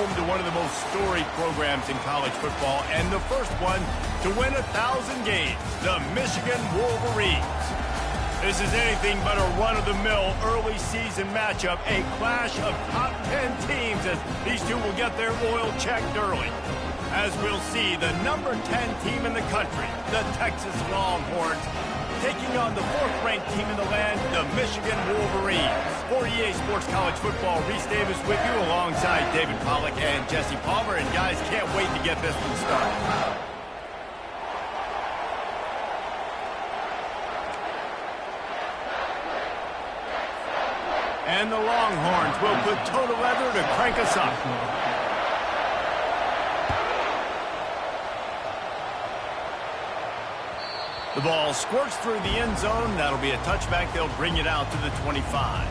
home to one of the most storied programs in college football, and the first one to win 1,000 games, the Michigan Wolverines. This is anything but a run-of-the-mill early season matchup, a clash of top 10 teams as these two will get their oil checked early. As we'll see, the number 10 team in the country, the Texas Longhorns, taking on the 4th-ranked team in the land, the Michigan Wolverines. For EA Sports College Football, Reese Davis with you alongside David Pollack and Jesse Palmer. And guys, can't wait to get this one started. And the Longhorns will put total leather to crank us up. The ball squirts through the end zone. That'll be a touchback. They'll bring it out to the 25.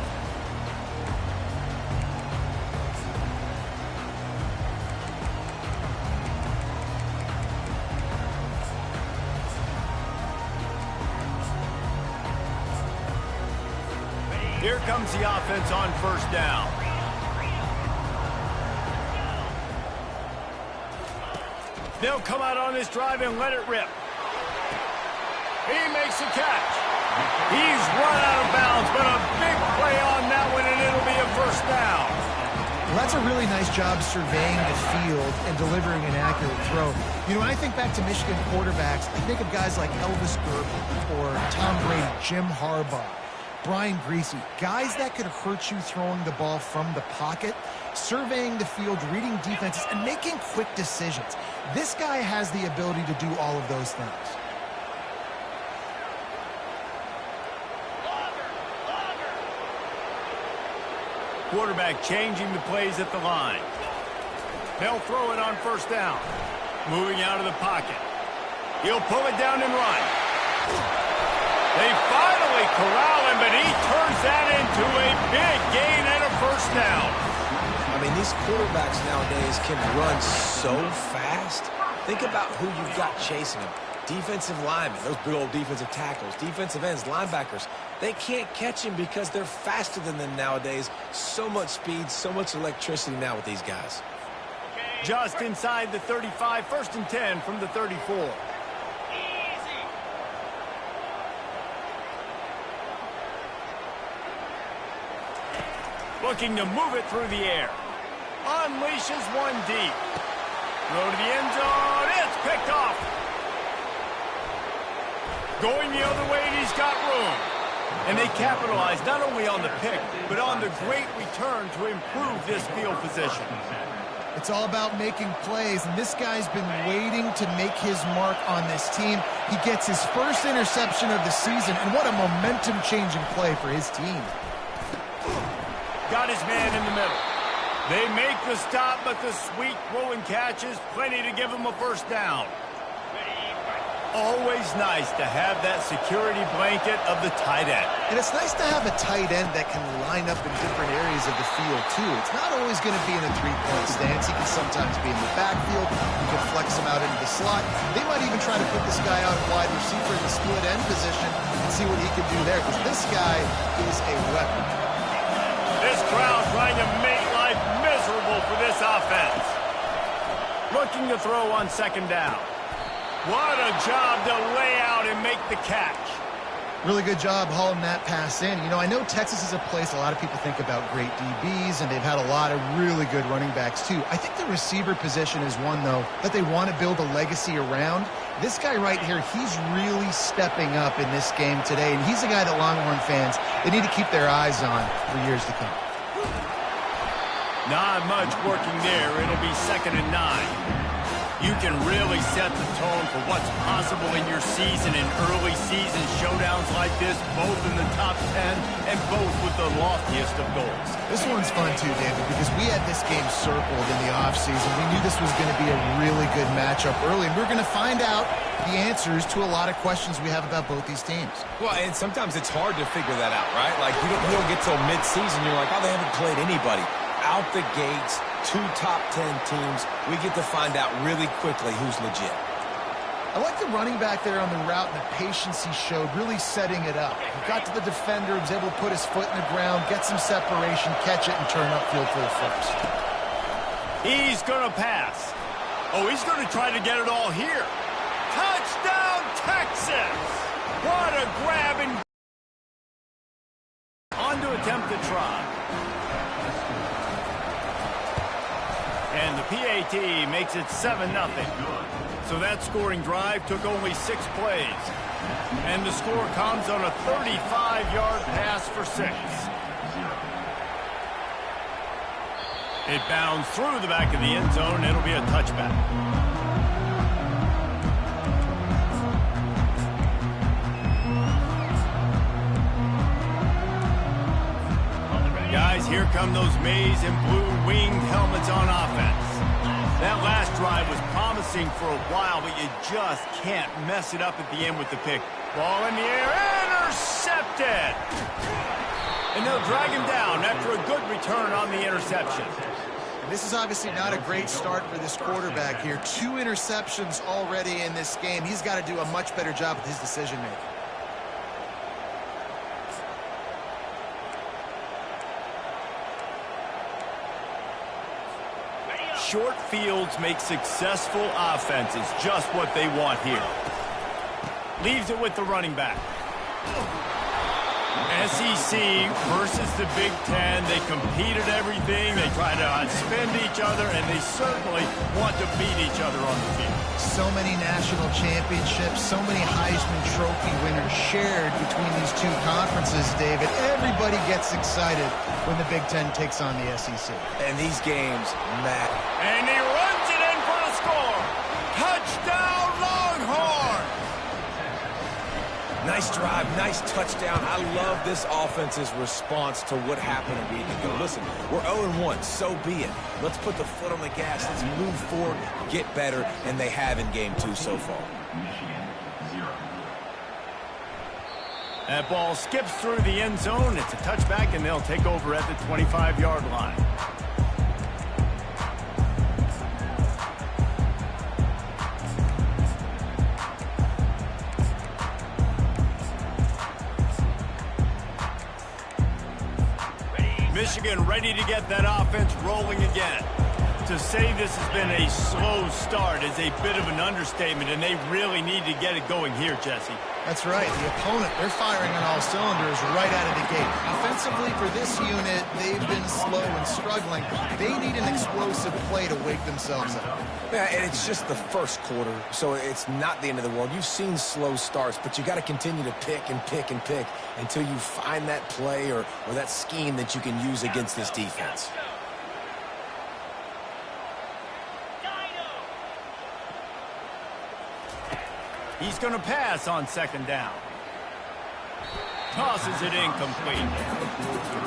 Here comes the offense on first down. They'll come out on this drive and let it rip. He makes a catch. He's run out of bounds, but a big play on that one, and it'll be a first down. Well, that's a really nice job surveying the field and delivering an accurate throw. You know, when I think back to Michigan quarterbacks, I think of guys like Elvis Gerber or Tom Brady, Jim Harbaugh, Brian Griese, guys that could hurt you throwing the ball from the pocket, surveying the field, reading defenses, and making quick decisions. This guy has the ability to do all of those things. Quarterback changing the plays at the line. They'll throw it on first down. Moving out of the pocket. He'll pull it down and run. They finally corral him, but he turns that into a big gain and a first down. I mean, these quarterbacks nowadays can run so fast. Think about who you've got chasing them. Defensive linemen, those big old defensive tackles, defensive ends, linebackers. They can't catch him because they're faster than them nowadays. So much speed, so much electricity now with these guys. Just inside the 35, 1st and 10 from the 34. Looking to move it through the air. Unleashes one deep. Throw to the end zone. It's picked off. Going the other way, and he's got room. And they capitalize not only on the pick, but on the great return to improve this field position. It's all about making plays, and this guy's been waiting to make his mark on this team. He gets his first interception of the season, and what a momentum-changing play for his team. Got his man in the middle. They make the stop, but the sweet rolling catch is plenty to give him a first down. Always nice to have that security blanket of the tight end. And it's nice to have a tight end that can line up in different areas of the field, too. It's not always going to be in a three-point stance. He can sometimes be in the backfield. You can flex him out into the slot. They might even try to put this guy out wide receiver in the split end position and see what he can do there, because this guy is a weapon. This crowd trying to make life miserable for this offense. Looking to throw on second down. What a job to lay out and make the catch. Really good job hauling that pass in. You know, I know Texas is a place a lot of people think about great DBs, and they've had a lot of really good running backs, too. I think the receiver position is one, though, that they want to build a legacy around. This guy right here, he's really stepping up in this game today, and he's a guy that Longhorn fans, they need to keep their eyes on for years to come. Not much working there. It'll be 2nd and 9. You can really set the tone for what's possible in your season in early season showdowns like this, both in the top 10 and both with the loftiest of goals. This one's fun too, David, because we had this game circled in the offseason. We knew this was going to be a really good matchup early, and we're going to find out the answers to a lot of questions we have about both these teams. Well, and sometimes it's hard to figure that out, right? Like, you don't get till mid-season, you're like, oh, they haven't played anybody. Out the gates, 2 top 10 teams, we get to find out really quickly who's legit. I like the running back there on the route and the patience he showed, really setting it up. He got to the defender, was able to put his foot in the ground, get some separation, catch it, and turn upfield for the first. He's going to pass. Oh, he's going to try to get it all here. Touchdown, Texas! What a grab and on to attempt the try. And the PAT makes it 7-0. So that scoring drive took only 6 plays. And the score comes on a 35-yard pass for 6. It bounds through the back of the end zone. It'll be a touchback. Guys, here come those maize and blue winged helmets on offense. That last drive was promising for a while, but you just can't mess it up at the end with the pick. Ball in the air, intercepted! And they'll drag him down after a good return on the interception. And this is obviously not a great start for this quarterback here. 2 interceptions already in this game. He's got to do a much better job with his decision-making. Short fields make successful offenses just what they want here. Leaves it with the running back. SEC versus the Big Ten. They compete at everything. They try to outspend each other, and they certainly want to beat each other on the field. So many national championships, so many Heisman Trophy winners shared between these 2 conferences, David. Everybody gets excited when the Big Ten takes on the SEC. And these games matter. And he runs it in for the score. Touchdown, Longhorn! Nice drive, nice touchdown. I love this offense's response to what happened a week ago. Listen, we're 0-1, so be it. Let's put the foot on the gas. Let's move forward, get better, and they have in game 2 so far. That ball skips through the end zone. It's a touchback, and they'll take over at the 25-yard line. Michigan ready to get that offense rolling again. To say this has been a slow start is a bit of an understatement, and they really need to get it going here, Jesse. That's right. The opponent, they're firing on all cylinders right out of the gate. Offensively, for this unit, they've been slow and struggling. They need an explosive play to wake themselves up. Yeah, and it's just the first quarter, so it's not the end of the world. You've seen slow starts, but you got to continue to pick and pick and pick until you find that play or that scheme that you can use against this defense. He's going to pass on 2nd down. Tosses it incomplete.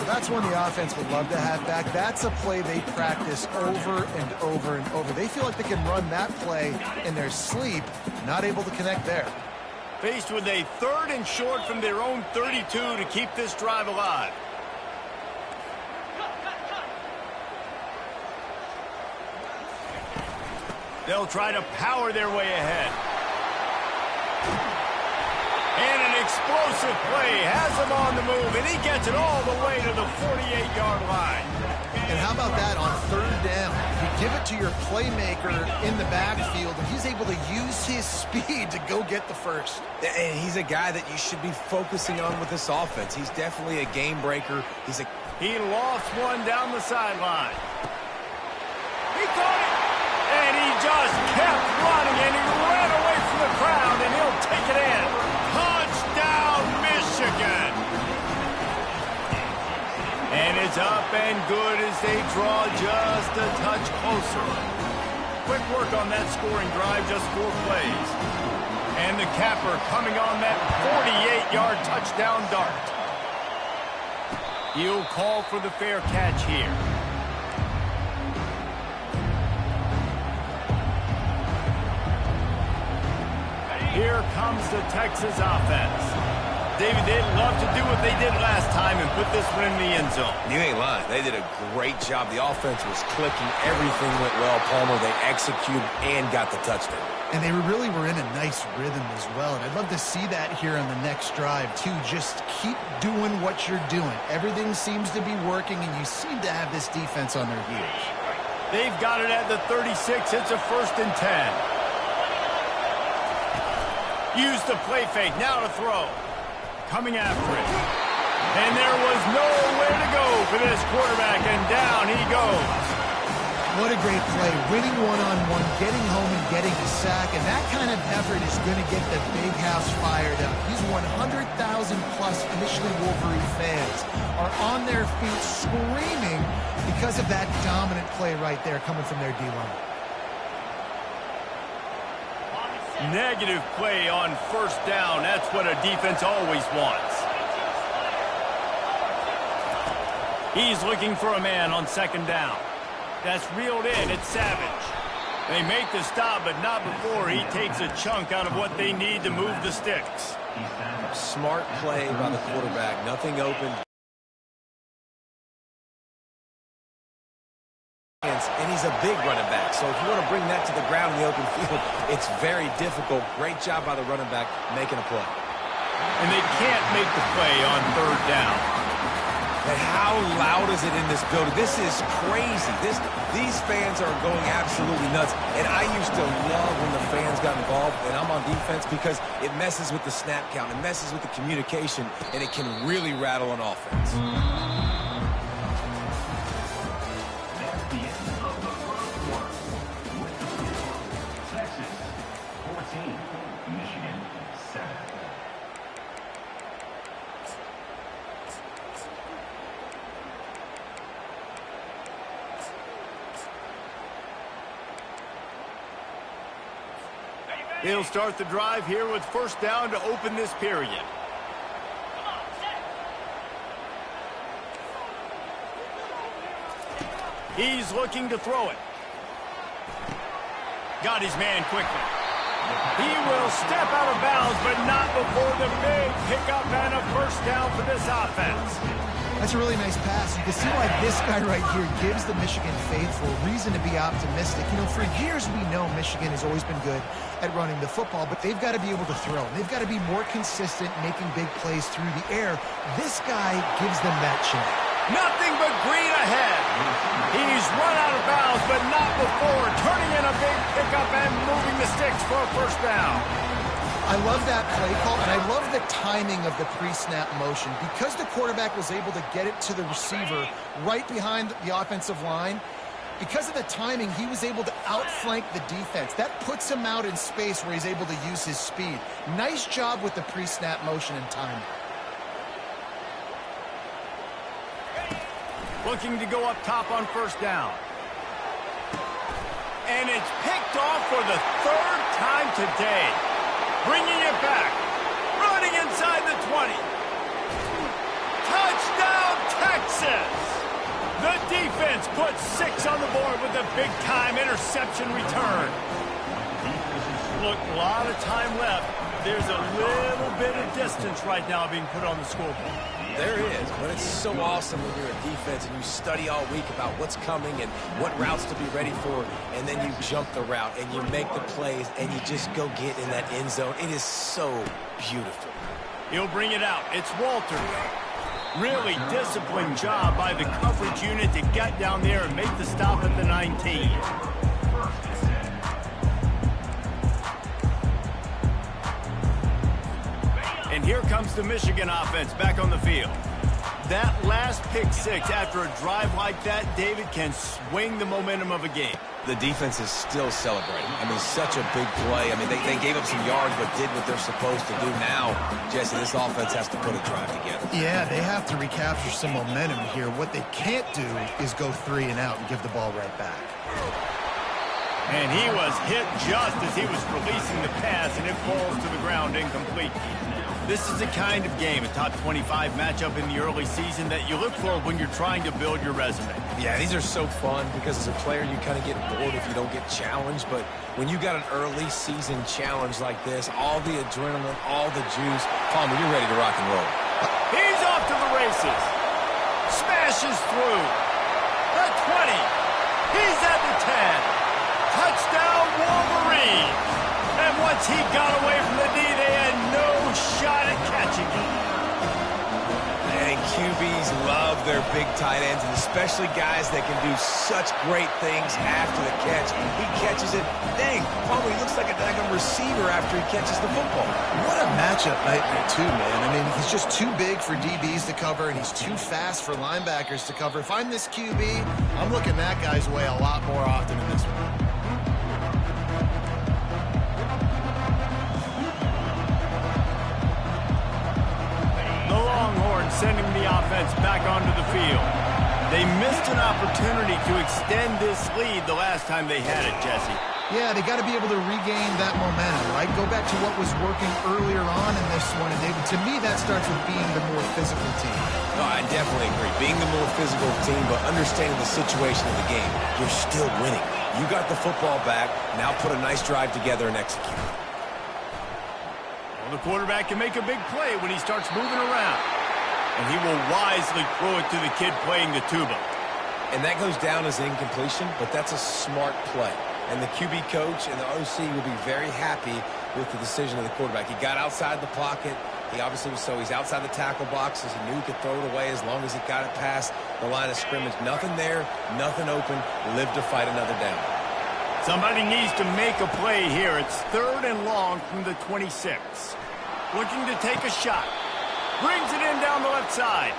That's one the offense would love to have back. That's a play they practice over and over and over. They feel like they can run that play in their sleep, not able to connect there. Faced with a 3rd and short from their own 32 to keep this drive alive. They'll try to power their way ahead. And an explosive play has him on the move, and he gets it all the way to the 48-yard line. And how about that on 3rd down? You give it to your playmaker in the backfield, and he's able to use his speed to go get the first. And he's a guy that you should be focusing on with this offense. He's definitely a game breaker. He lost one down the sideline. He caught it, and he just kept running, and he ran away from the crowd, and he'll take it in. Touchdown, Michigan! And it's up and good as they draw just a touch closer. Quick work on that scoring drive, just 4 plays. And the capper coming on that 48-yard touchdown dart. He'll call for the fair catch here. Here comes the Texas offense. David, they'd love to do what they did last time and put this one in the end zone. You ain't lying. They did a great job. The offense was clicking. Everything went well, Palmer. They executed and got the touchdown. And they really were in a nice rhythm as well. And I'd love to see that here on the next drive, too. Just keep doing what you're doing. Everything seems to be working, and you seem to have this defense on their heels. They've got it at the 36. It's a 1st and 10. Use the play fake. Now to throw. Coming after it. And there was nowhere to go for this quarterback, and down he goes. What a great play. Winning one-on-one, getting home and getting a sack, and that kind of effort is going to get the big house fired up. These 100,000-plus Michigan Wolverine fans are on their feet screaming because of that dominant play right there coming from their D-line. Negative play on 1st down. That's what a defense always wants. He's looking for a man on 2nd down. That's reeled in. It's Savage. They make the stop, but not before he takes a chunk out of what they need to move the sticks. Smart play by the quarterback. Nothing open. And he's a big running back. So if you want to bring that to the ground in the open field, it's very difficult. Great job by the running back making a play. And they can't make the play on 3rd down. And how loud is it in this building? This is crazy. These fans are going absolutely nuts. And I used to love when the fans got involved, and I'm on defense because it messes with the snap count. It messes with the communication, and it can really rattle an offense. Texas 14, Michigan 7. He'll start the drive here with 1st down to open this period. He's looking to throw it. Got his man quickly. He will step out of bounds, but not before the big pickup and a 1st down for this offense. That's a really nice pass. You can see why this guy right here gives the Michigan faithful reason to be optimistic. You know, for years we know Michigan has always been good at running the football, but they've got to be able to throw. They've got to be more consistent making big plays through the air. This guy gives them that chance. Nothing but green ahead. He's run out of bounds, but not before turning in a big pickup and moving the sticks for a 1st down. I love that play call, and I love the timing of the pre-snap motion. Because the quarterback was able to get it to the receiver right behind the offensive line, because of the timing, he was able to outflank the defense. That puts him out in space where he's able to use his speed. Nice job with the pre-snap motion and timing. Looking to go up top on 1st down. And it's picked off for the 3rd time today. Bringing it back. Running inside the 20. Touchdown, Texas! The defense puts 6 on the board with a big-time interception return. Look, a lot of time left. There's a little bit of distance right now being put on the scoreboard. There is, but it's so awesome when you're a defense and you study all week about what's coming and what routes to be ready for, and then you jump the route and you make the plays and you just go get in that end zone. It is so beautiful. He'll bring it out. It's Walter. Really disciplined job by the coverage unit to get down there and make the stop at the 19. And here comes the Michigan offense back on the field. That last pick 6 after a drive like that, David, can swing the momentum of a game. The defense is still celebrating. I mean, such a big play. I mean, they gave up some yards but did what they're supposed to do. Now, Jesse, this offense has to put a drive together. Yeah, they have to recapture some momentum here. What they can't do is go 3 and out and give the ball right back. And he was hit just as he was releasing the pass, and it falls to the ground incomplete. This is the kind of game, a top 25 matchup in the early season, that you look for when you're trying to build your resume. Yeah, these are so fun because as a player you kind of get bored if you don't get challenged, but when you got an early season challenge like this, all the adrenaline, all the juice, Palmer, you're ready to rock and roll. He's off to the races. Smashes through. The 20. He's at the 10. Touchdown, Wolverine. And once he got away from the knee, they had no shot at catching him. And QBs love their big tight ends, and especially guys that can do such great things after the catch. He catches it. Dang, Palmer, he looks like a daggone receiver after he catches the football. What a matchup nightmare, too, man. I mean, he's just too big for DBs to cover, and he's too fast for linebackers to cover. If I'm this QB, I'm looking that guy's way a lot more often in this one. Sending the offense back onto the field. They missed an opportunity to extend this lead the last time they had it, Jesse. Yeah, they got to be able to regain that momentum, right? Go back to what was working earlier on in this one, and David, to me, that starts with being the more physical team. No, I definitely agree. Being the more physical team, but understanding the situation of the game. You're still winning. You got the football back. Now put a nice drive together and execute. Well, the quarterback can make a big play when he starts moving around. And he will wisely throw it to the kid playing the tuba. And that goes down as incompletion, but that's a smart play. And the QB coach and the OC will be very happy with the decision of the quarterback. He got outside the pocket. He obviously was he's outside the tackle boxes. He knew he could throw it away as long as he got it past the line of scrimmage. Nothing there, nothing open. Live to fight another down. Somebody needs to make a play here. It's 3rd and long from the 26. Looking to take a shot. Brings it in down the left side.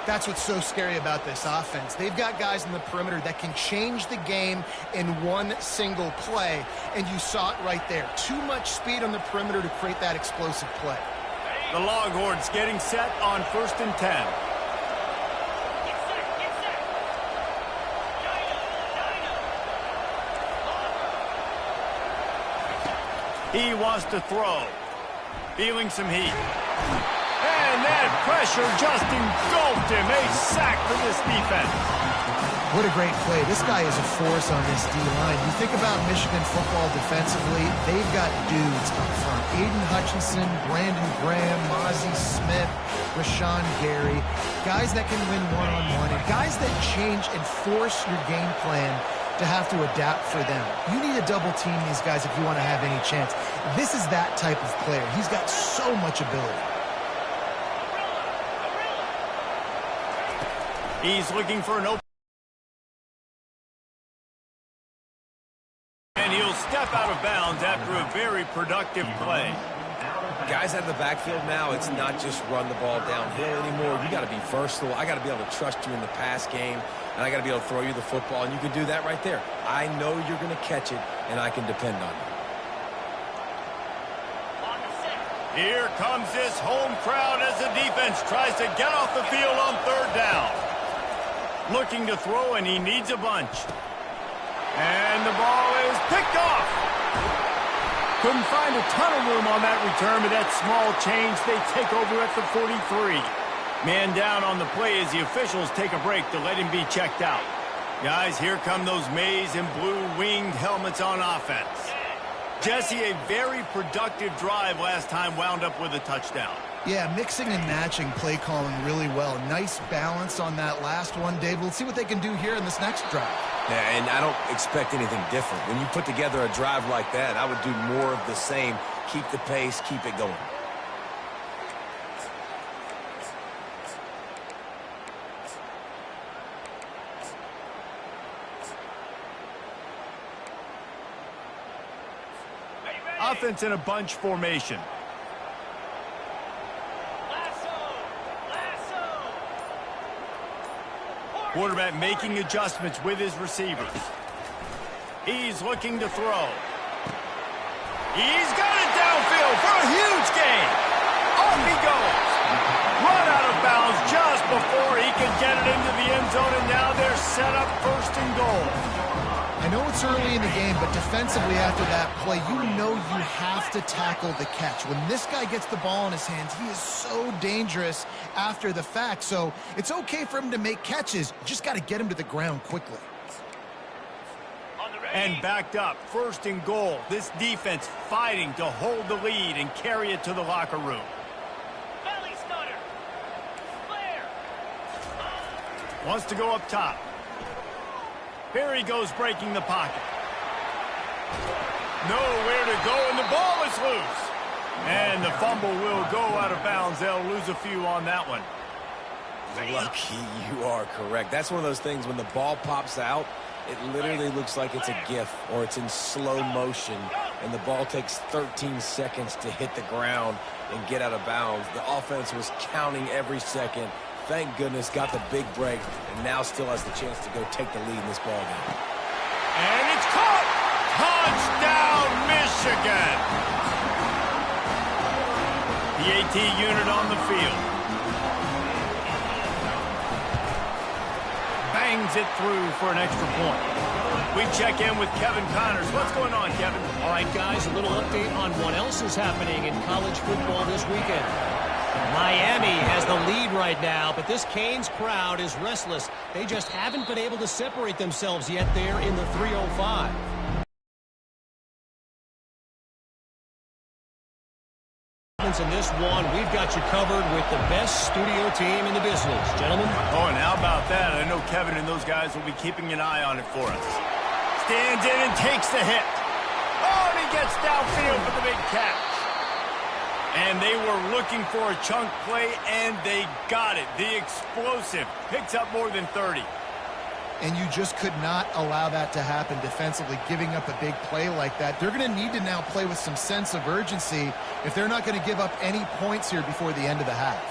That's what's so scary about this offense. They've got guys in the perimeter that can change the game in one single play, and you saw it right there. Too much speed on the perimeter to create that explosive play. The Longhorns getting set on 1st and 10. He wants to throw. Feeling some heat. And that pressure just engulfed him. A sack for this defense. What a great play. This guy is a force on this D-line. You think about Michigan football defensively, they've got dudes up front. Aiden Hutchinson, Brandon Graham, Mozzie Smith, Rashawn Gary. Guys that can win one-on-one, and guys that change and force your game plan to have to adapt for them. You need to double team these guys if you want to have any chance. This is that type of player. He's got so much ability. He's looking for an open. And he'll step out of bounds after a very productive play. Guys out of the backfield now, it's not just run the ball downhill anymore. You got to be versatile. I got to be able to trust you in the pass game, and I got to be able to throw you the football, and you can do that right there. I know you're going to catch it, and I can depend on you. Here comes this home crowd as the defense tries to get off the field on 3rd down. Looking to throw, and he needs a bunch. And the ball is picked off. Couldn't find a ton of room on that return, but that small change, they take over at the 43. Man down on the play as the officials take a break to let him be checked out. Guys, here come those maize and blue winged helmets on offense. Jesse, a very productive drive last time wound up with a touchdown. Yeah, mixing and matching play calling really well. Nice balance on that last one, Dave. We'll see what they can do here in this next drive. Yeah, and I don't expect anything different. When you put together a drive like that, I would do more of the same. Keep the pace, keep it going. Offense in a bunch formation. Quarterback making adjustments with his receivers. He's looking to throw. He's got it downfield for a huge gain. Off he goes. Run out of bounds just before he could get it into the end zone, and now they're set up 1st and goal. I know it's early in the game, but defensively after that play, you know you have to tackle the catch. When this guy gets the ball in his hands, he is so dangerous after the fact. So it's okay for him to make catches. You just got to get him to the ground quickly. And backed up, 1st and goal. This defense fighting to hold the lead and carry it to the locker room. Belly stutter. Flare. Wants to go up top. Here he goes breaking the pocket. Nowhere to go, and the ball is loose. And the fumble will go out of bounds. They'll lose a few on that one. Lucky you are correct. That's one of those things when the ball pops out, it literally looks like it's a GIF or it's in slow motion, and the ball takes 13 seconds to hit the ground and get out of bounds. The offense was counting every second. Thank goodness got the big break, and now still has the chance to go take the lead in this ball game. And it's caught! Touchdown, Michigan! The AT unit on the field. Bangs it through for an extra point. We check in with Kevin Connors. What's going on, Kevin? All right, guys, a little update on what else is happening in college football this weekend. Miami has the lead right now, but this Canes crowd is restless. They just haven't been able to separate themselves yet there in the 305. In this one, we've got you covered with the best studio team in the business. Gentlemen? Oh, and how about that? I know Kevin and those guys will be keeping an eye on it for us. Stands in and takes the hit. Oh, and he gets downfield for the big catch. And they were looking for a chunk play, and they got it. The explosive picks up more than 30. And you just could not allow that to happen defensively, giving up a big play like that. They're going to need to now play with some sense of urgency if they're not going to give up any points here before the end of the half.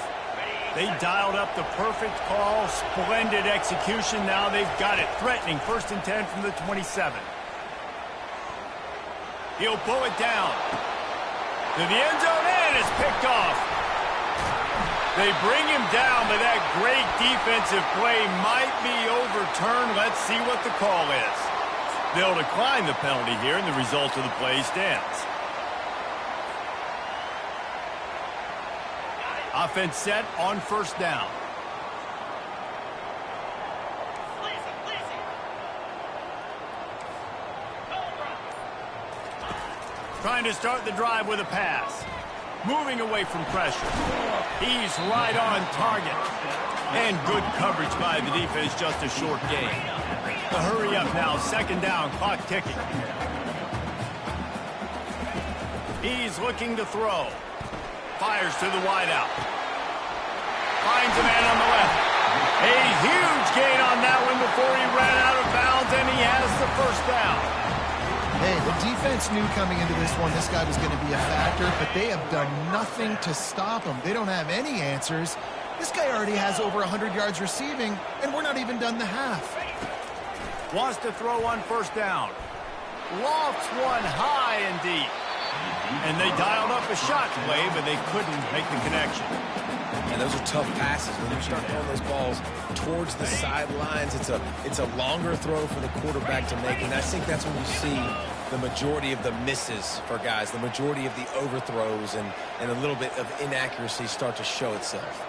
They dialed up the perfect call, splendid execution. Now they've got it. Threatening 1st and 10 from the 27. He'll pull it down to the end zone, and it's picked off. They bring him down, but that great defensive play might be overturned. Let's see what the call is. They'll decline the penalty here, and the result of the play stands. Offense set on 1st down. Trying to start the drive with a pass. Moving away from pressure. He's right on target. And good coverage by the defense, just a short gain. The hurry up now, 2nd down, clock ticking. He's looking to throw. Fires to the wideout. Finds a man on the left. A huge gain on that one before he ran out of bounds, and he has the 1st down. Hey, the defense knew coming into this one this guy was going to be a factor, but they have done nothing to stop him. They don't have any answers. This guy already has over 100 yards receiving, and we're not even done the half. Wants to throw on 1st down. Lofts one high and deep. And they dialed up a shot play, but they couldn't make the connection. And those are tough passes. When you start throwing those balls towards the sidelines, it's a longer throw for the quarterback to make. And I think that's when you see the majority of the misses for guys, the majority of the overthrows and a little bit of inaccuracy start to show itself.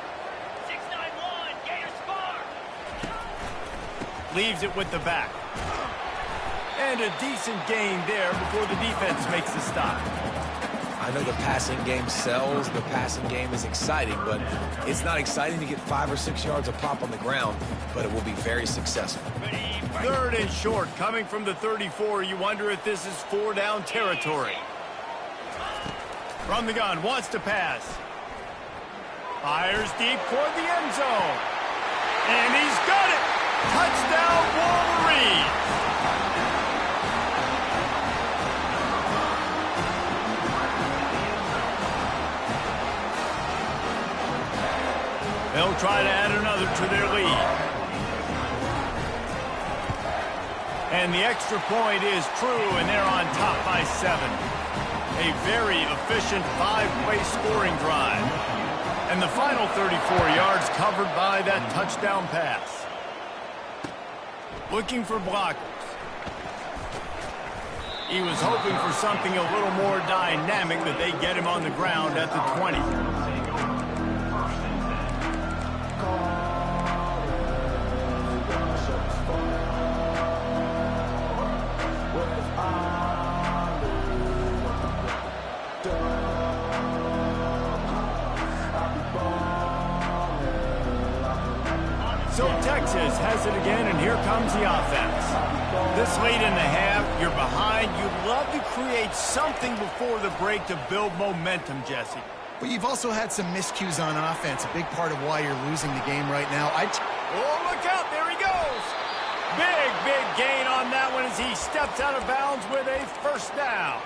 691, Gators far. Leaves it with the back. And a decent gain there before the defense makes the stop. I know the passing game sells, the passing game is exciting, but it's not exciting to get 5 or 6 yards of pop on the ground, but it will be very successful. 3rd and short, coming from the 34. You wonder if this is 4-down territory. From the gun, wants to pass. Fires deep toward the end zone. And he's got it! Touchdown, Wolverines! They'll try to add another to their lead. And the extra point is true, and they're on top by 7. A very efficient 5-play scoring drive. And the final 34 yards covered by that touchdown pass. Looking for blockers. He was hoping for something a little more dynamic, that they get him on the ground at the 20. So Texas has it again, and here comes the offense. This late in the half, you're behind. You'd love to create something before the break to build momentum, Jesse. But you've also had some miscues on offense, a big part of why you're losing the game right now. Oh, look out. There he goes. Big gain on that one as he steps out of bounds with a first down.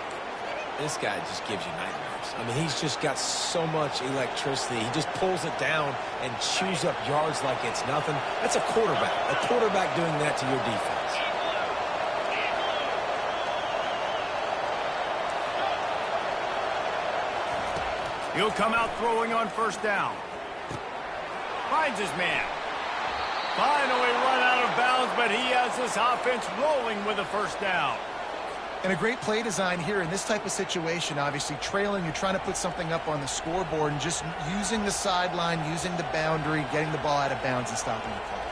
This guy just gives you nightmares. I mean, he's just got so much electricity. He just pulls it down and chews up yards like it's nothing. That's a quarterback. A quarterback doing that to your defense. He'll come out throwing on first down. Finds his man. Finally run out of bounds, but he has this offense rolling with a first down. And a great play design here in this type of situation. Obviously, trailing, you're trying to put something up on the scoreboard and just using the sideline, using the boundary, getting the ball out of bounds and stopping the clock.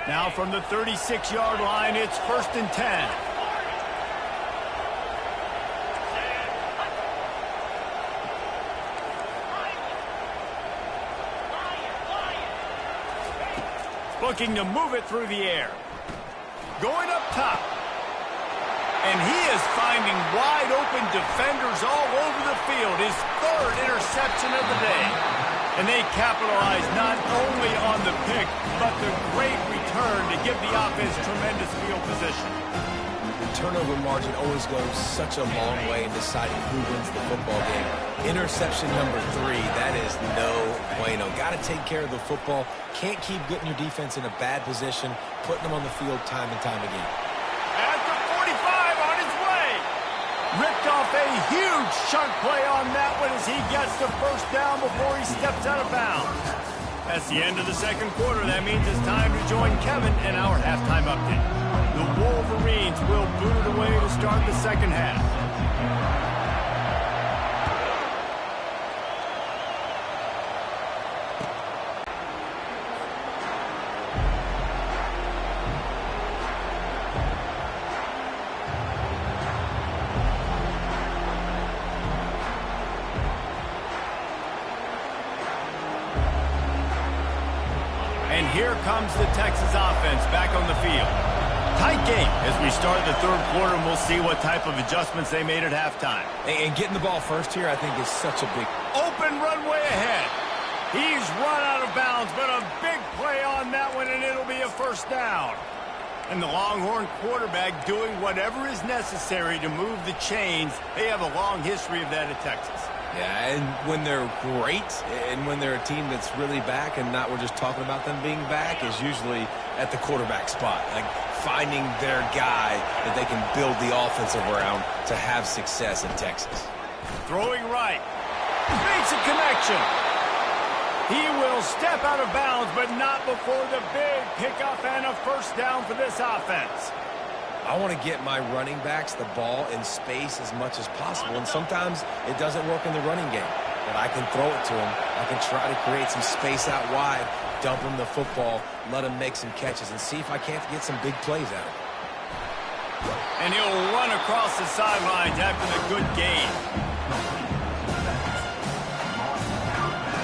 Now from the 36-yard line, it's 1st and 10. Looking to move it through the air. Going up top. And he is finding wide open defenders all over the field. His 3rd interception of the day. And they capitalize not only on the pick, but the great return to give the offense tremendous field position. The turnover margin always goes such a long way in deciding who wins the football game. Interception number 3, that is no bueno. Got to take care of the football. Can't keep getting your defense in a bad position, putting them on the field time and time again. At the 45 on his way. Ripped off a huge chunk play on that one as he gets the first down before he steps out of bounds. That's the end of the second quarter. That means it's time to join Kevin in our halftime update. The Wolverines will boot it away to start the second half. And here comes the Texas offense back on the field. Tight game as we start the third quarter, and we'll see what type of adjustments they made at halftime. And getting the ball first here, I think, is such a big... Open runway ahead. He's run out of bounds, but a big play on that one, and it'll be a first down. And the Longhorn quarterback doing whatever is necessary to move the chains. They have a long history of that at Texas. Yeah, and when they're great, and when they're a team that's really back, and not we're just talking about them being back, is usually at the quarterback spot. Like finding their guy that they can build the offensive around to have success in Texas. Throwing right. Makes a connection. He will step out of bounds, but not before the big pickup and a first down for this offense. I want to get my running backs the ball in space as much as possible, and sometimes it doesn't work in the running game. But I can throw it to them. I can try to create some space out wide, dump them the football, let them make some catches, and see if I can't get some big plays out of it. And he'll run across the sidelines after the good gain.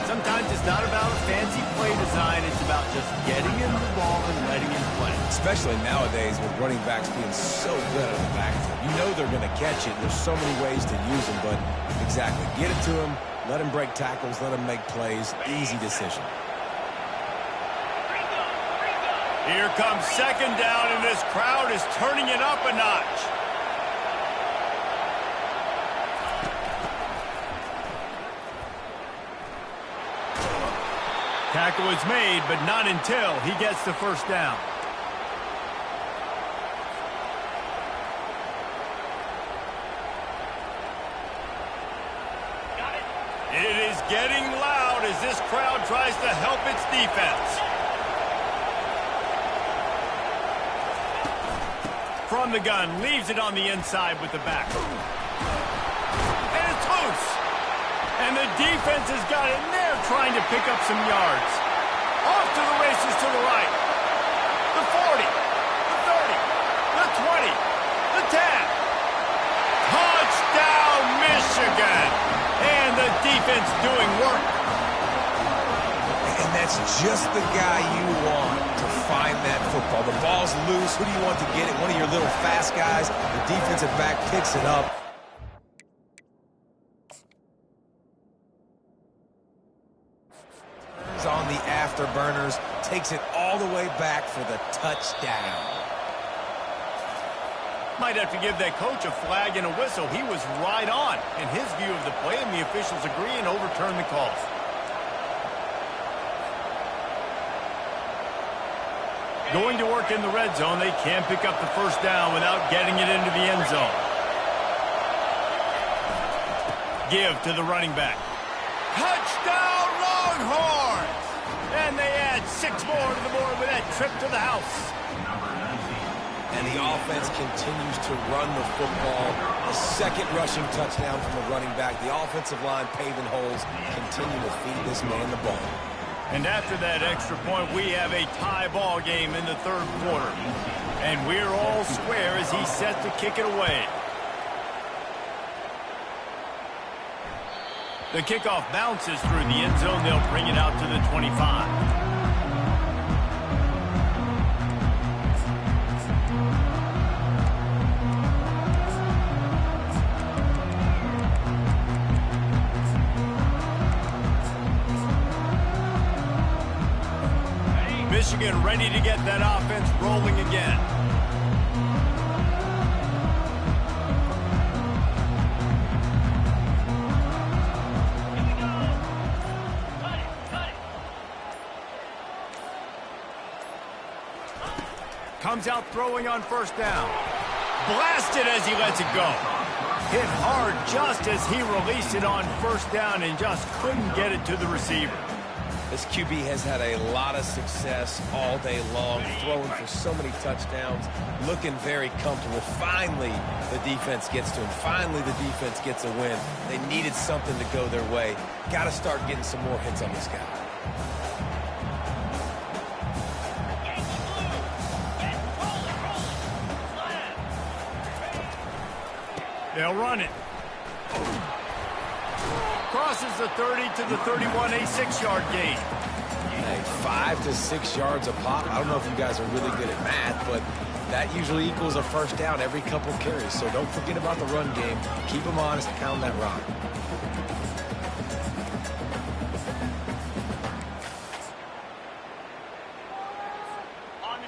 Sometimes it's not about a fancy play design. It's about just getting him the ball and letting him play. Especially nowadays with running backs being so good at the backfield. You know they're going to catch it. There's so many ways to use them, but exactly. Get it to them, let them break tackles, let them make plays. Easy decision. Here comes second down, and this crowd is turning it up a notch. Tackle is made, but not until he gets the first down. It is getting loud as this crowd tries to help its defense. From the gun, leaves it on the inside with the back. And it's loose. And the defense has got it, and they're trying to pick up some yards. Off to the races to the right. The 40, the 30, the 20, the 10. Touchdown, Michigan. And the defense doing work. And that's just the guy you want to find that football. The ball's loose. Who do you want to get it? One of your little fast guys. The defensive back picks it up. Turns on the afterburners. Takes it all the way back for the touchdown. Might have to give that coach a flag and a whistle. He was right on in his view of the play, and the officials agree and overturn the call. Going to work in the red zone, they can't pick up the first down without getting it into the end zone. Give to the running back. Touchdown, Longhorns! And they add 6 more to the board with that trip to the house. And the offense continues to run the football. A second rushing touchdown from the running back. The offensive line paving holes, continue to feed this man the ball. And after that extra point, we have a tie ball game in the third quarter. And we're all square as he's set to kick it away. The kickoff bounces through the end zone. They'll bring it out to the 25. Michigan ready to get that offense rolling again. Comes out throwing on first down. Blasted as he lets it go. Hit hard just as he released it on first down and just couldn't get it to the receiver. This QB has had a lot of success all day long, throwing for so many touchdowns, looking very comfortable. Finally, the defense gets to him. Finally, the defense gets a win. They needed something to go their way. Got to start getting some more hits on this guy. They'll run it. Crosses the 30 to the 31, a 6-yard gain. Hey, 5 to 6 yards a pop. I don't know if you guys are really good at math, but that usually equals a first down every couple carries. So don't forget about the run game. Keep them honest, pound that rock.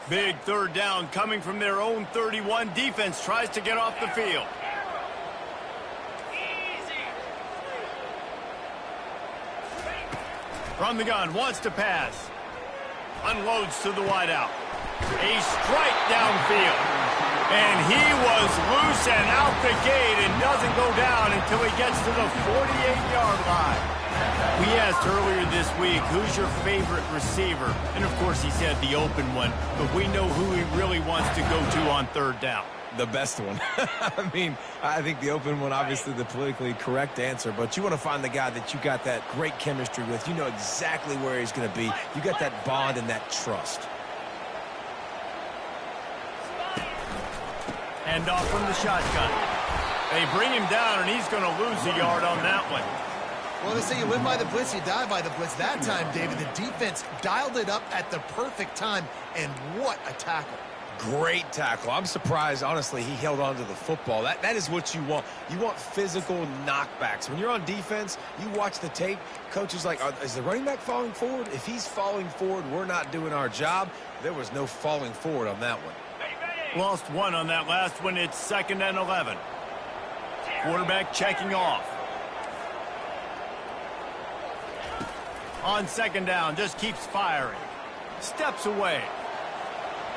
Big third down coming from their own 31. Defense tries to get off the field. From the gun, wants to pass. Unloads to the wideout. A strike downfield. And he was loose and out the gate and doesn't go down until he gets to the 48-yard line. We asked earlier this week, who's your favorite receiver? And, of course, he said the open one. But we know who he really wants to go to on third down. The best one. I mean, I think the open one, obviously the politically correct answer, but you want to find the guy that you got that great chemistry with. You know exactly where he's going to be. You got that bond and that trust. Hand off from the shotgun. They bring him down, and he's going to lose a yard on that one. Well, they say you live by the blitz, you die by the blitz. That time, David, the defense dialed it up at the perfect time, and what a tackle. Great tackle. I'm surprised, honestly, he held on to the football. That is what you want. You want physical knockbacks. When you're on defense, you watch the tape. Coach is like, is the running back falling forward? If he's falling forward, we're not doing our job. There was no falling forward on that one. Lost one on that last one. It's 2nd and 11. Quarterback checking off. On second down, just keeps firing. Steps away.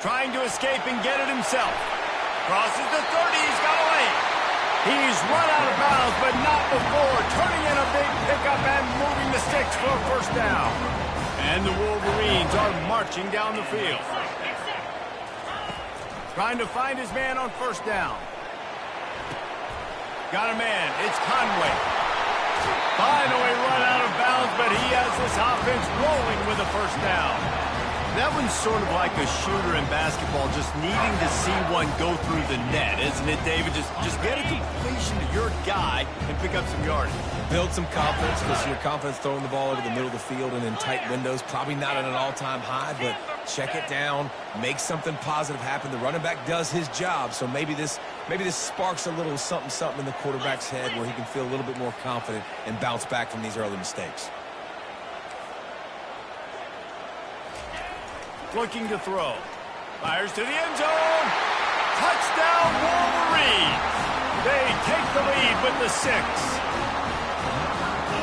Trying to escape and get it himself. Crosses the 30, he's got away. He's run out of bounds, but not before. Turning in a big pickup and moving the sticks for a first down. And the Wolverines are marching down the field. Trying to find his man on first down. Got a man, it's Conway. Finally run out of bounds, but he has this offense rolling with a first down. That one's sort of like a shooter in basketball, just needing to see one go through the net, isn't it, David? Just get a completion to your guy and pick up some yardage. Build some confidence, because your confidence throwing the ball over the middle of the field and in tight windows, probably not at an all-time high, but check it down, make something positive happen. The running back does his job, so maybe this sparks a little something in the quarterback's head where he can feel a little bit more confident and bounce back from these early mistakes. Looking to throw. Fires to the end zone. Touchdown, Wolverines. They take the lead with the 6.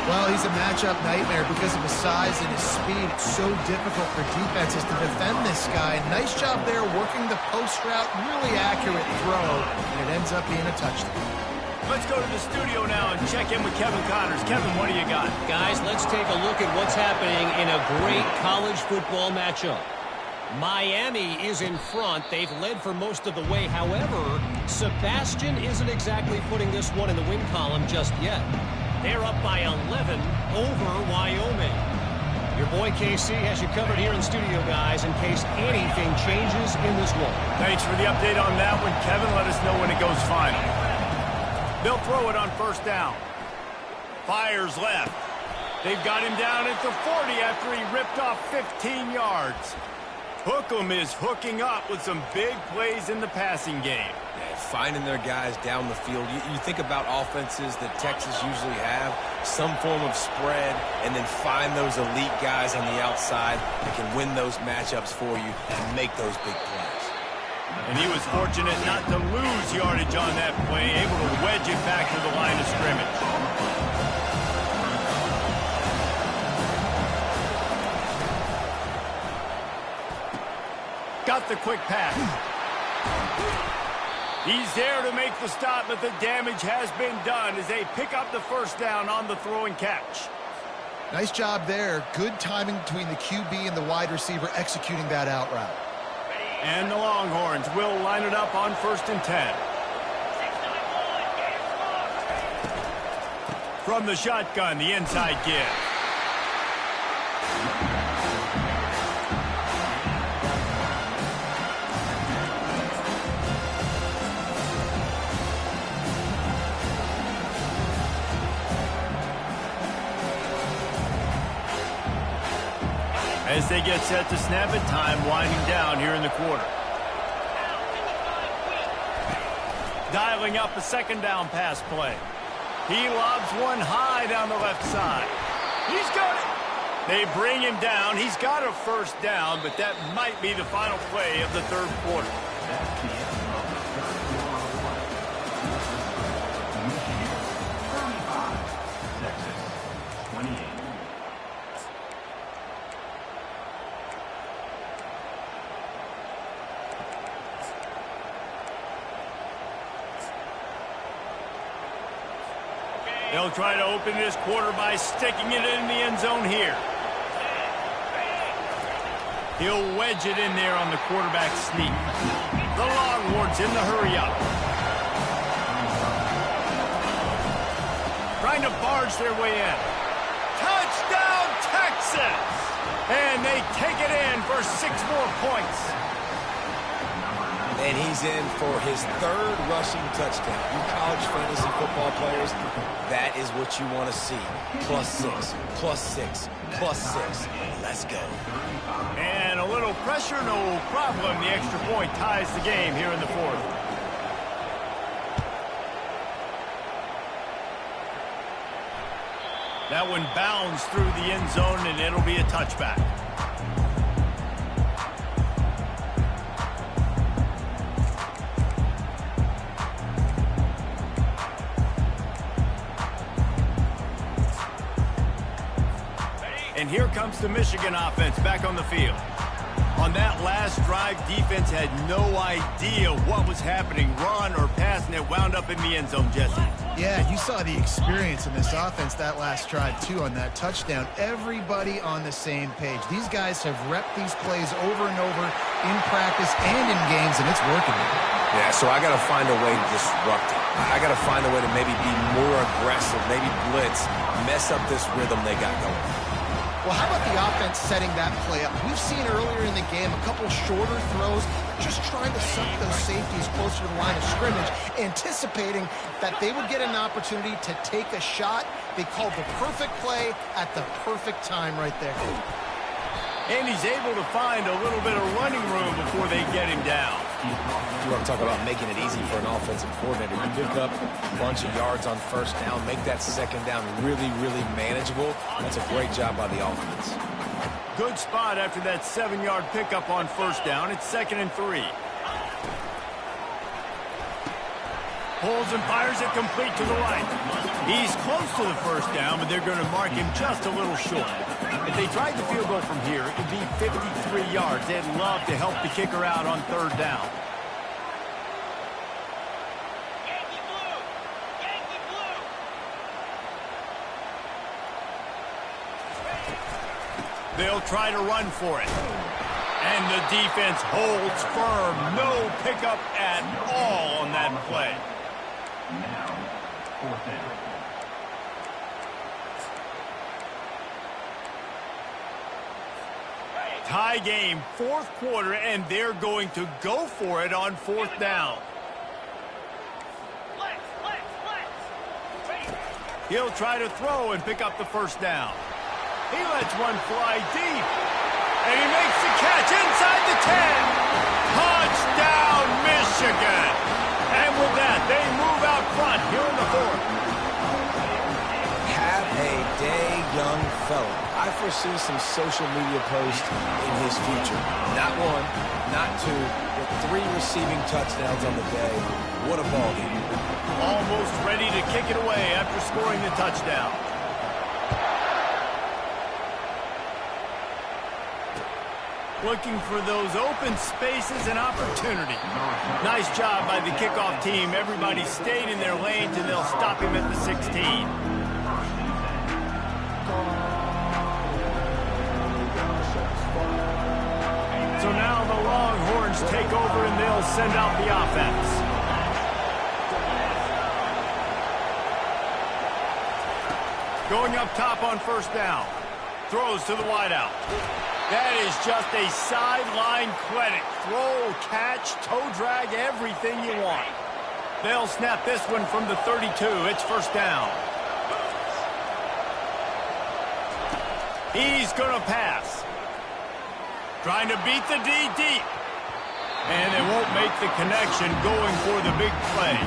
Well, he's a matchup nightmare because of his size and his speed. It's so difficult for defenses to defend this guy. Nice job there working the post route. Really accurate throw, and it ends up being a touchdown. Let's go to the studio now and check in with Kevin Connors. Kevin, what do you got? Guys, let's take a look at what's happening in a great college football matchup. Miami is in front. They've led for most of the way. However, Sebastian isn't exactly putting this one in the win column just yet. They're up by 11 over Wyoming. Your boy KC has you covered here in studio, guys, in case anything changes in this one. Thanks for the update on that one, Kevin. Let us know when it goes final. They'll throw it on first down. Fires left. They've got him down at the 40 after he ripped off 15 yards. Hookem is hooking up with some big plays in the passing game. Yeah, finding their guys down the field. You think about offenses that Texas usually have, some form of spread, and then find those elite guys on the outside that can win those matchups for you and make those big plays. And he was fortunate not to lose yardage on that play, able to wedge it back to the line of scrimmage. Got the quick pass. He's there to make the stop, but the damage has been done as they pick up the first down on the throw and catch. Nice job there. Good timing between the QB and the wide receiver executing that out route. And the Longhorns will line it up on 1st and 10. From the shotgun, the inside give. As they get set to snap it, time winding down here in the quarter. Dialing up a second down pass play. He lobs one high down the left side. He's got it. They bring him down. He's got a first down, but that might be the final play of the third quarter. They'll try to open this quarter by sticking it in the end zone here. He'll wedge it in there on the quarterback sneak. The Longhorns in the hurry up. Trying to barge their way in. Touchdown, Texas! And they take it in for 6 more points. And he's in for his 3rd rushing touchdown. You college fantasy football players, that is what you want to see. +6, +6, +6. Let's go. And a little pressure, no problem. The extra point ties the game here in the 4th. That one bounds through the end zone, and it'll be a touchback. And here comes the Michigan offense back on the field. On that last drive, defense had no idea what was happening, run or pass, and it wound up in the end zone, Jesse. Yeah, you saw the experience in this offense that last drive, too, on that touchdown. Everybody on the same page. These guys have repped these plays over and over in practice and in games, and it's working. Yeah, so I got to find a way to disrupt it. I got to find a way to maybe be more aggressive, maybe blitz, mess up this rhythm they got going. Well, how about the offense setting that play up? We've seen earlier in the game a couple shorter throws, just trying to suck those safeties closer to the line of scrimmage, anticipating that they would get an opportunity to take a shot. They called the perfect play at the perfect time right there. And he's able to find a little bit of running room before they get him down. You want to talk about making it easy for an offensive coordinator. You pick up a bunch of yards on first down, make that second down really, really manageable. That's a great job by the offense. Good spot after that 7-yard pickup on first down. It's 2nd and 3. Pulls and fires it complete to the right. He's close to the first down, but they're going to mark him just a little short. If they tried the field goal from here, it'd be 53 yards. They'd love to help the kicker out on 3rd down. They'll try to run for it. And the defense holds firm. No pickup at all on that play. Now, 4th down. Tie game, 4th quarter, and they're going to go for it on 4th down. He'll try to throw and pick up the first down. He lets one fly deep. And he makes the catch inside the 10. Touchdown, Michigan. And with that, they move out front here in the 4th. Have a day, young fella. I foresee some social media posts in his future. Not one, not two, but 3 receiving touchdowns on the day. What a ball game. Almost ready to kick it away after scoring the touchdown. Looking for those open spaces and opportunity. Nice job by the kickoff team. Everybody stayed in their lanes, and they'll stop him at the 16. So now the Longhorns take over, and they'll send out the offense. Going up top on first down. Throws to the wideout. That is just a sideline clinic. Throw, catch, toe drag, everything you want. They'll snap this one from the 32. It's first down. He's going to pass. Trying to beat the D deep. And they won't make the connection, going for the big play.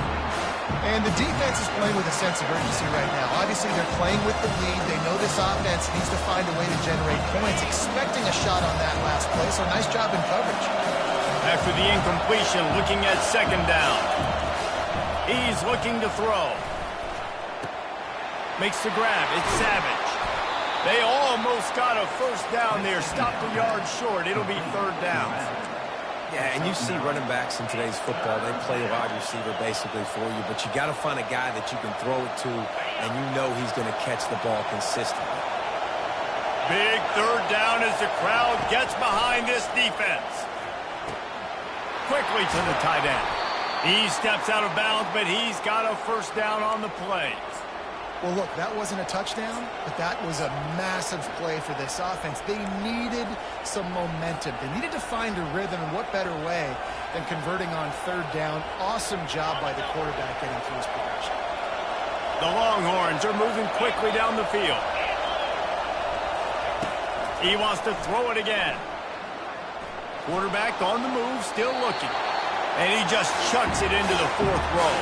And the defense is playing with a sense of urgency right now. Obviously, they're playing with the lead. They know this offense needs to find a way to generate points, expecting a shot on that last play. So nice job in coverage. After the incompletion, looking at 2nd down. He's looking to throw. Makes the grab. It's Savage. They almost got a first down there. Stopped a yard short. It'll be 3rd down. Yeah, and you see running backs in today's football, they play wide receiver basically for you, but you got to find a guy that you can throw it to, and you know he's going to catch the ball consistently. Big 3rd down as the crowd gets behind this defense. Quickly to the tight end. He steps out of bounds, but he's got a first down on the play. Well, look, that wasn't a touchdown, but that was a massive play for this offense. They needed some momentum. They needed to find a rhythm, and what better way than converting on 3rd down. Awesome job by the quarterback getting through his progression. The Longhorns are moving quickly down the field. He wants to throw it again. Quarterback on the move, still looking. And he just chucks it into the 4th row.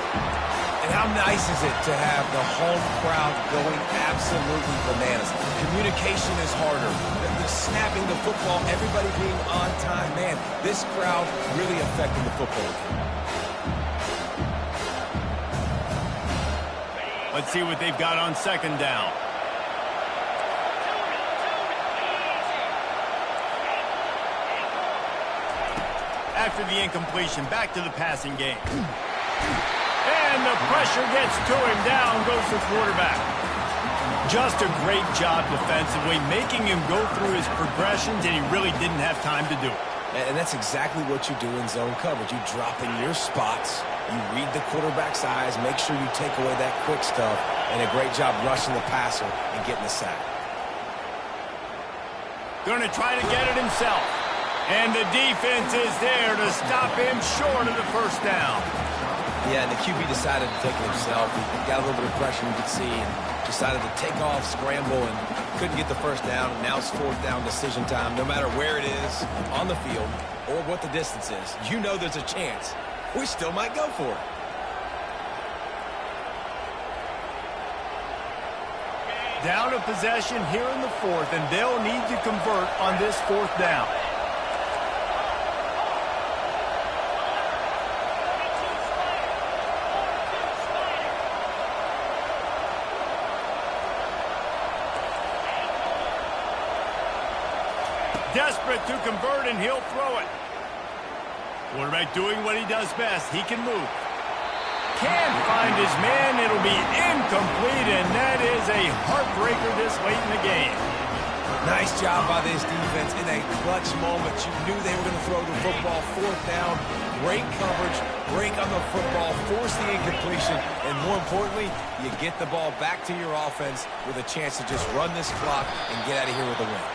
And how nice is it to have the home crowd going absolutely bananas? Communication is harder. The snapping the football, everybody being on time. Man, this crowd really affecting the football game. Let's see what they've got on 2nd down. After the incompletion, back to the passing game. And the pressure gets to him. Down goes the quarterback. Just a great job defensively, making him go through his progressions, and he really didn't have time to do it. And that's exactly what you do in zone coverage. You drop in your spots, you read the quarterback's eyes, make sure you take away that quick stuff, and a great job rushing the passer and getting the sack. Going to try to get it himself. And the defense is there to stop him short of the first down. Yeah, and the QB decided to take it himself. He got a little bit of pressure, you could see, and decided to take off, scramble, and couldn't get the first down. And now it's fourth down decision time. No matter where it is on the field or what the distance is, you know there's a chance we still might go for it. Down a possession here in the fourth, and they'll need to convert on this fourth down. Desperate to convert, and he'll throw it. Quarterback doing what he does best. He can move. Can't find his man. It'll be incomplete, and that is a heartbreaker this late in the game. Nice job by this defense in a clutch moment. You knew they were going to throw the football. Fourth down, great coverage, break on the football, force the incompletion, and more importantly, you get the ball back to your offense with a chance to just run this clock and get out of here with a win.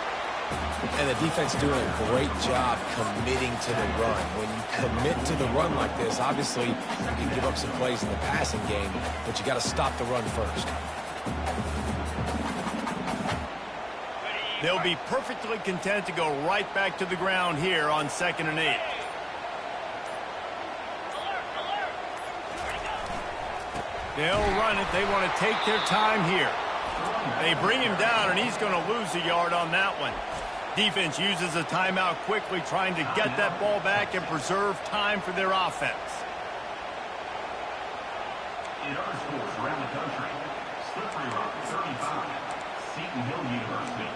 And the defense doing a great job committing to the run. When you commit to the run like this, obviously you can give up some plays in the passing game, but you got to stop the run first. They'll be perfectly content to go right back to the ground here on 2nd and 8. They'll run it. They want to take their time here. They bring him down, and he's going to lose a yard on that one. Defense uses a timeout quickly, trying to get that ball back and preserve time for their offense. In other sports around the country, Slippery Rock 35, Seton Hill University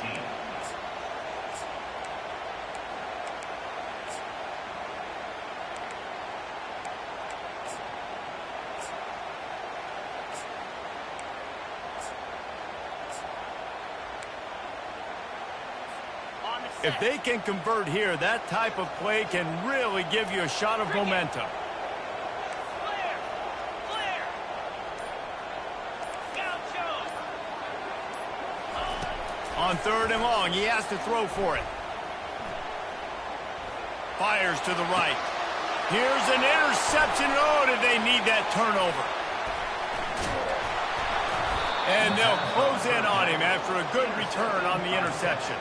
14. If they can convert here, that type of play can really give you a shot of momentum. On 3rd and long, he has to throw for it. Fires to the right. Here's an interception. Oh, did they need that turnover? And they'll close in on him after a good return on the interception.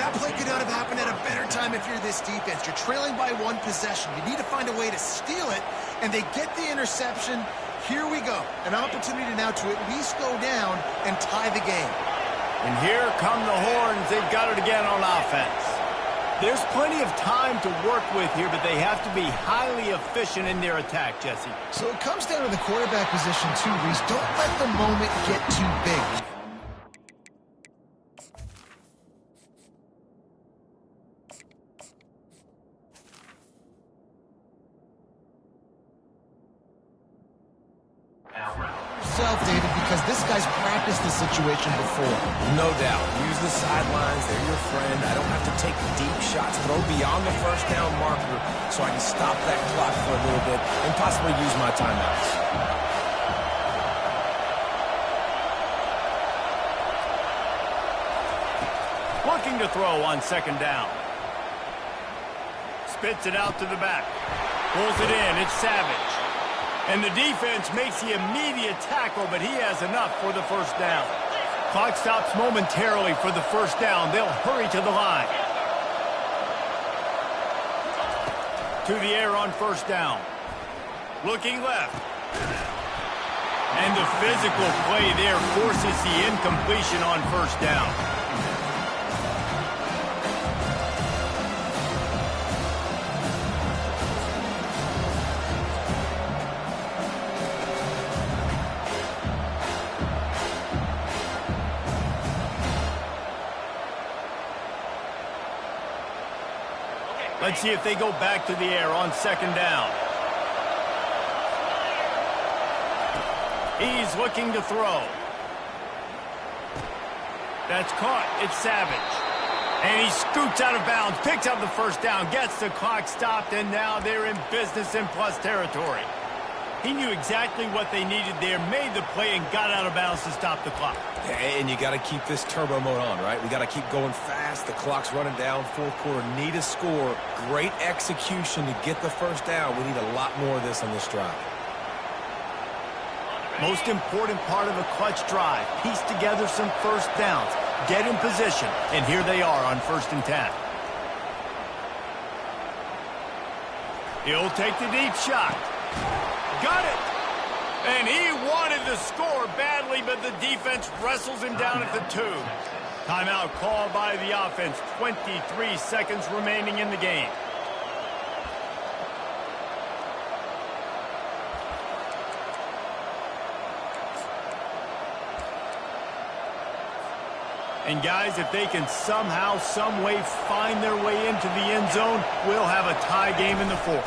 That play could not have happened at a better time if you're this defense. You're trailing by one possession. You need to find a way to steal it, and they get the interception. Here we go. An opportunity now to at least go down and tie the game. And here come the horns. They've got it again on offense. There's plenty of time to work with here, but they have to be highly efficient in their attack, Jesse. So it comes down to the quarterback position too, Reese. Don't let the moment get too big. David, because this guy's practiced the situation before. No doubt. Use the sidelines. They're your friend. I don't have to take deep shots. Throw beyond the first down marker so I can stop that clock for a little bit and possibly use my timeouts. Looking to throw on 2nd down. Spits it out to the back. Pulls it in. It's Savage. And the defense makes the immediate tackle, but he has enough for the first down. Clock stops momentarily for the first down. They'll hurry to the line. To the air on 1st down. Looking left. And the physical play there forces the incompletion on 1st down. Let's see if they go back to the air on 2nd down. He's looking to throw. That's caught. It's Savage. And he scoots out of bounds, picks up the first down, gets the clock stopped, and now they're in business in plus territory. He knew exactly what they needed there, made the play, and got out of bounds to stop the clock. And you got to keep this turbo mode on, right? We got to keep going fast. The clock's running down. Fourth quarter, need a score. Great execution to get the first down. We need a lot more of this on this drive. Most important part of a clutch drive. Piece together some first downs. Get in position. And here they are on 1st and 10. He'll take the deep shot. Got it. And he wanted to score badly, but the defense wrestles him down at the 2. Timeout called by the offense. 23 seconds remaining in the game. And guys, if they can somehow, some way find their way into the end zone, we'll have a tie game in the 4th.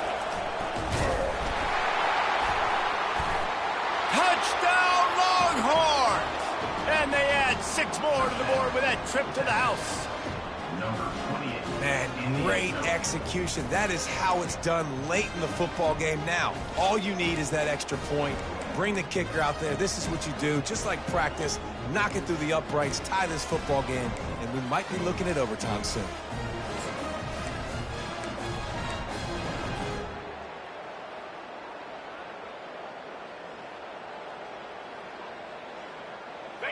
Touchdown Longhorns! And they add 6 more to the board with that trip to the house. Number 28. Man, great execution. That is how it's done late in the football game now. All you need is that extra point. Bring the kicker out there. This is what you do. Just like practice, knock it through the uprights, tie this football game, and we might be looking at overtime soon.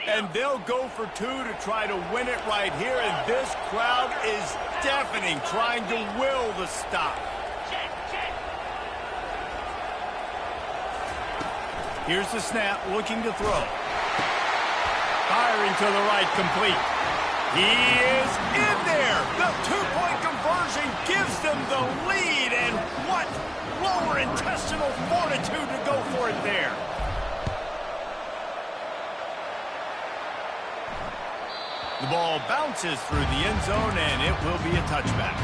And they'll go for 2 to try to win it right here, and this crowd is deafening, trying to will the stop. Here's the snap, looking to throw. Firing to the right, complete. He is in there. The 2-point conversion gives them the lead, and what lower intestinal fortitude to go for it there. The ball bounces through the end zone, and it will be a touchback.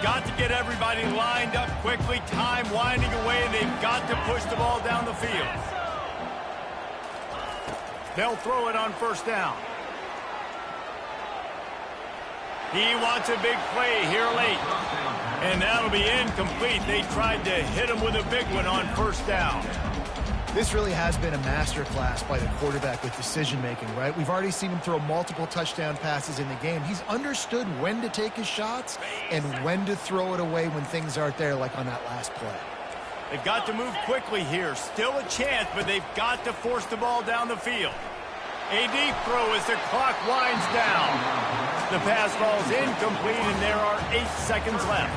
Got to get everybody lined up quickly, time winding away, and they've got to push the ball down the field. They'll throw it on 1st down. He wants a big play here late. And that'll be incomplete. They tried to hit him with a big one on 1st down. This really has been a masterclass by the quarterback with decision-making, right? We've already seen him throw multiple touchdown passes in the game. He's understood when to take his shots and when to throw it away when things aren't there, like on that last play. They've got to move quickly here. Still a chance, but they've got to force the ball down the field. A deep throw as the clock winds down. The pass ball's incomplete, and there are 8 seconds left.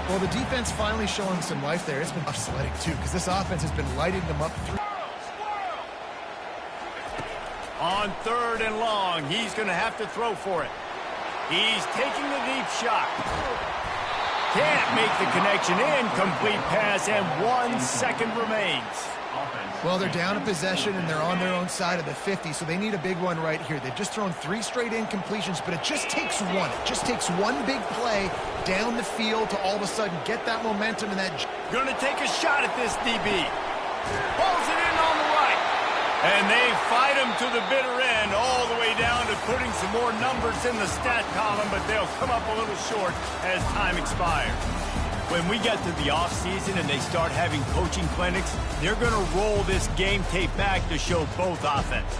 Well, the defense finally showing some life there. It's been tough sledding, too, because this offense has been lighting them up through. On 3rd and long, he's going to have to throw for it. He's taking the deep shot. Can't make the connection. Incomplete pass, and 1 second remains. Well, they're down a possession, and they're on their own side of the 50, so they need a big one right here. They've just thrown 3 straight incompletions, but it just takes one. It just takes one big play down the field to all of a sudden get that momentum and that... Going to take a shot at this DB. Pulls it in on the right. And they fight him to the bitter end, all the way down to putting some more numbers in the stat column, but they'll come up a little short as time expires. When we get to the offseason and they start having coaching clinics, they're going to roll this game tape back to show both offenses.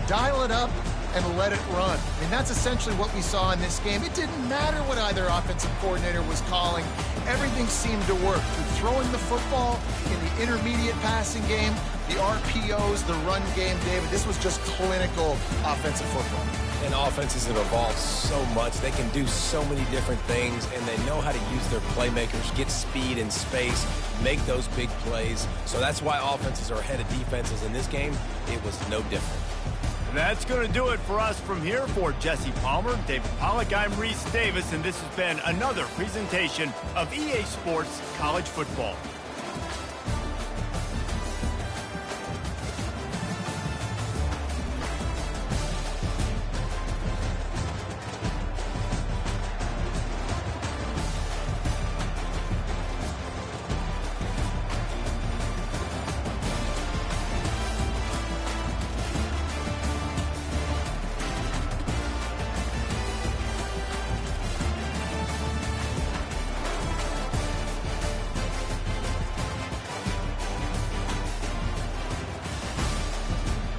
Dial it up and let it run. I mean, that's essentially what we saw in this game. It didn't matter what either offensive coordinator was calling. Everything seemed to work. Through throwing the football in the intermediate passing game, the RPOs, the run game, David, this was just clinical offensive football. And offenses have evolved so much. They can do so many different things, and they know how to use their playmakers, get speed and space, make those big plays. So that's why offenses are ahead of defenses. In this game, it was no different. That's going to do it for us from here. For Jesse Palmer, David Pollack, I'm Reese Davis, and this has been another presentation of EA Sports College Football.